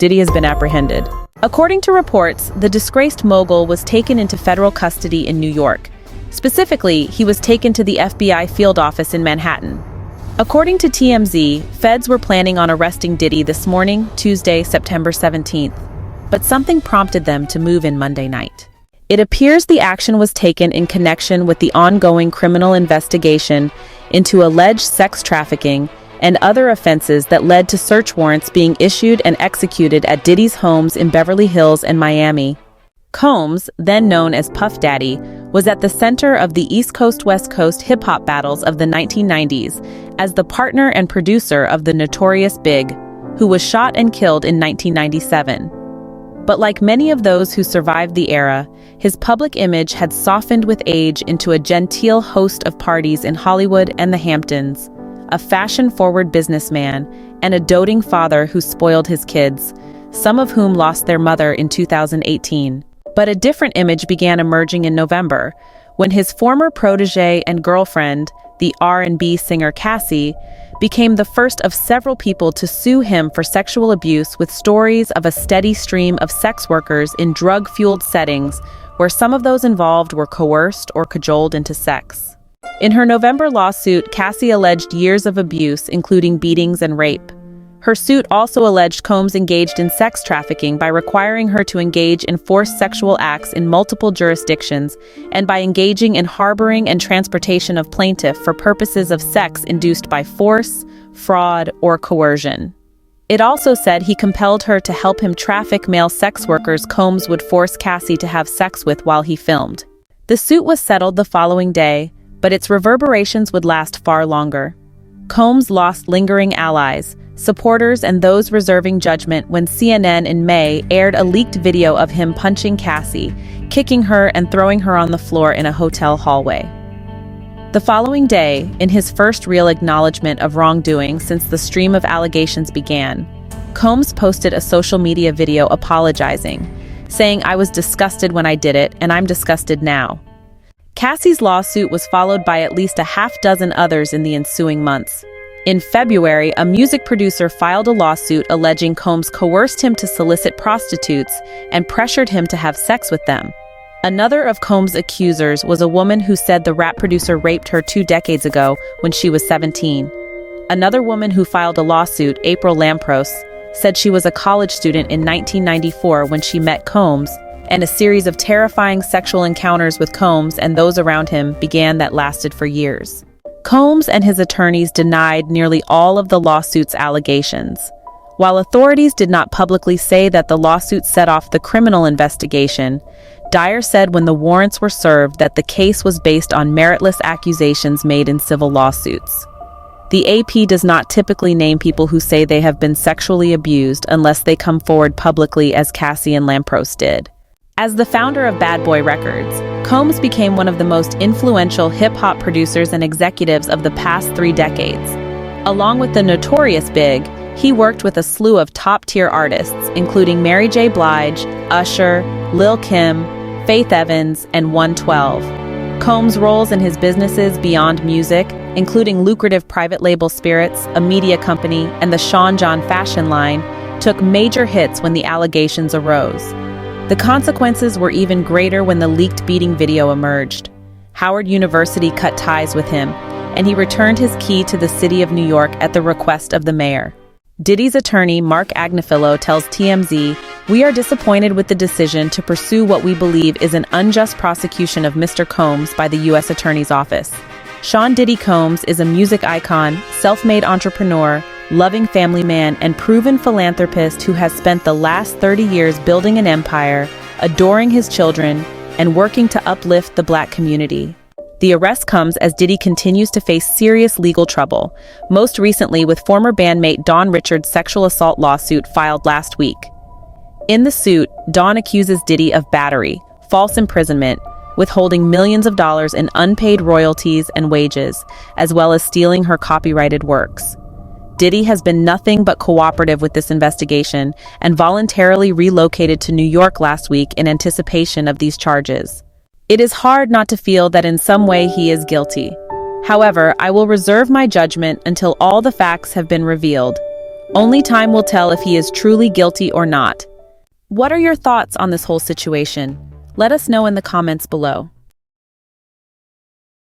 Diddy has been apprehended. According to reports, the disgraced mogul was taken into federal custody in New York. Specifically, he was taken to the FBI field office in Manhattan. According to TMZ, feds were planning on arresting Diddy this morning, Tuesday, September 17th. But something prompted them to move in Monday night. It appears the action was taken in connection with the ongoing criminal investigation into alleged sex trafficking and other offenses that led to search warrants being issued and executed at Diddy's homes in Beverly Hills and Miami. Combs, then known as Puff Daddy, was at the center of the East Coast-West Coast hip-hop battles of the 1990s as the partner and producer of the notorious Big, who was shot and killed in 1997. But like many of those who survived the era, his public image had softened with age into a genteel host of parties in Hollywood and the Hamptons, a fashion-forward businessman, and a doting father who spoiled his kids, some of whom lost their mother in 2018. But a different image began emerging in November, when his former protege and girlfriend, the R&B singer Cassie, became the first of several people to sue him for sexual abuse, with stories of a steady stream of sex workers in drug-fueled settings where some of those involved were coerced or cajoled into sex. In her November lawsuit, Cassie alleged years of abuse, including beatings and rape. Her suit also alleged Combs engaged in sex trafficking by requiring her to engage in forced sexual acts in multiple jurisdictions and by engaging in harboring and transportation of plaintiff for purposes of sex induced by force, fraud, or coercion. It also said he compelled her to help him traffic male sex workers Combs would force Cassie to have sex with while he filmed. The suit was settled the following day, but its reverberations would last far longer. Combs lost lingering allies, supporters, and those reserving judgment when CNN in May aired a leaked video of him punching Cassie, kicking her and throwing her on the floor in a hotel hallway. The following day, in his first real acknowledgement of wrongdoing since the stream of allegations began, Combs posted a social media video apologizing, saying, "I was disgusted when I did it, and I'm disgusted now." Cassie's lawsuit was followed by at least a half-dozen others in the ensuing months. In February, a music producer filed a lawsuit alleging Combs coerced him to solicit prostitutes and pressured him to have sex with them. Another of Combs' accusers was a woman who said the rap producer raped her 2 decades ago when she was 17. Another woman who filed a lawsuit, April Lampros, said she was a college student in 1994 when she met Combs, and a series of terrifying sexual encounters with Combs and those around him began that lasted for years. Combs and his attorneys denied nearly all of the lawsuit's allegations. While authorities did not publicly say that the lawsuit set off the criminal investigation, Dyer said when the warrants were served that the case was based on meritless accusations made in civil lawsuits. The AP does not typically name people who say they have been sexually abused unless they come forward publicly, as Cassie and Lampros did. As the founder of Bad Boy Records, Combs became one of the most influential hip-hop producers and executives of the past 3 decades. Along with the notorious Big, he worked with a slew of top-tier artists, including Mary J. Blige, Usher, Lil' Kim, Faith Evans, and 112. Combs' roles in his businesses beyond music, including lucrative private label spirits, a media company, and the Sean John fashion line, took major hits when the allegations arose. The consequences were even greater when the leaked beating video emerged. Howard University cut ties with him, and he returned his key to the city of New York at the request of the mayor. Diddy's attorney, Mark Agnifilo, tells TMZ, "We are disappointed with the decision to pursue what we believe is an unjust prosecution of Mr. Combs by the U.S. Attorney's Office. Sean Diddy Combs is a music icon, self-made entrepreneur, loving family man, and proven philanthropist who has spent the last 30 years building an empire, adoring his children, and working to uplift the Black community." The arrest comes as Diddy continues to face serious legal trouble, most recently with former bandmate Dawn Richards' sexual assault lawsuit filed last week. In the suit, Dawn accuses Diddy of battery, false imprisonment, withholding millions of dollars in unpaid royalties and wages, as well as stealing her copyrighted works. Diddy has been nothing but cooperative with this investigation and voluntarily relocated to New York last week in anticipation of these charges. It is hard not to feel that in some way he is guilty. However, I will reserve my judgment until all the facts have been revealed. Only time will tell if he is truly guilty or not. What are your thoughts on this whole situation? Let us know in the comments below.